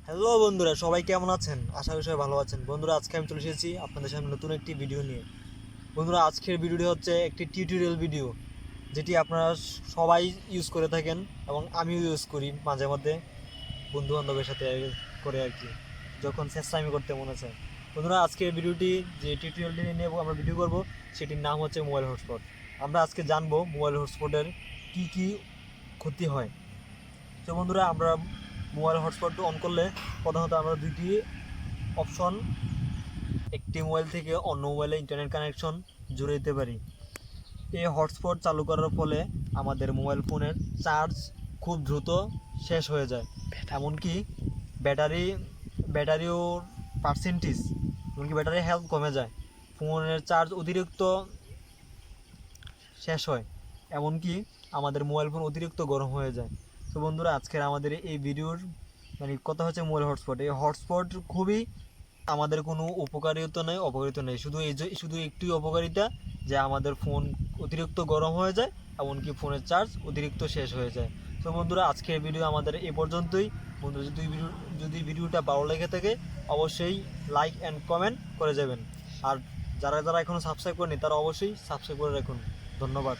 Hello বন্ধুরা, সবাই কেমন আছেন? আশা করি সবাই ভালো আছেন। বন্ধুরা, আজকে আমি চলে এসেছি আপনাদের সামনে নতুন একটি ভিডিও নিয়ে। বন্ধুরা, আজকের ভিডিওটি হচ্ছে একটি টিউটোরিয়াল ভিডিও, যেটি আপনারা সবাই ইউজ করে থাকেন এবং আমিও ইউজ করি মাঝে মধ্যে বন্ধু বান্ধবের সাথে করে আর কি, যখন চেষ্টামি করতে মনে চায়। বন্ধুরা, আজকের ভিডিওটি যে টিউটোরিয়ালটি নিয়ে আমরা ভিডিও করব, সেটির নাম হচ্ছে মোবাইল হটস্পট। আমরা আজকে জানবো মোবাইল হটস্পটের কী কী ক্ষতি হয়। তো বন্ধুরা, আমরা মোবাইল হটস্পট অন করলে প্রধানত আমরা দুইটি অপশন, একটি মোবাইল থেকে অন্য মোবাইলে ইন্টারনেট কানেকশন জুড়ে দিতে পারি। এই হটস্পট চালু করার ফলে আমাদের মোবাইল ফোনের চার্জ খুব দ্রুত শেষ হয়ে যায়, এমনকি ব্যাটারিও পার্সেন্টেজ, এমনকি ব্যাটারি হেলথ কমে যায়, ফোনের চার্জ অতিরিক্ত শেষ হয়, এমনকি আমাদের মোবাইল ফোন অতিরিক্ত গরম হয়ে যায়। তো বন্ধুরা, আজকের আমাদের এই ভিডিওর কথা হচ্ছে মোবাইল হটস্পট। এই হটস্পট খুবই, আমাদের কোনো উপকারিতা নেই, অপকারিতা নেই, শুধু একটি উপকারিতা, যে আমাদের ফোন অতিরিক্ত গরম হয়ে যায়, এমনকি ফোনের চার্জ অতিরিক্ত শেষ হয়ে যায়। তো বন্ধুরা, আজকের ভিডিও আমাদের এ পর্যন্তই। বন্ধুরা, যদি ভিডিওটা ভালো লেগে থাকে অবশ্যই লাইক অ্যান্ড কমেন্ট করে যাবেন। আর যারা যারা এখনও সাবস্ক্রাইব করেনি তারা অবশ্যই সাবস্ক্রাইব করে রাখুন। ধন্যবাদ।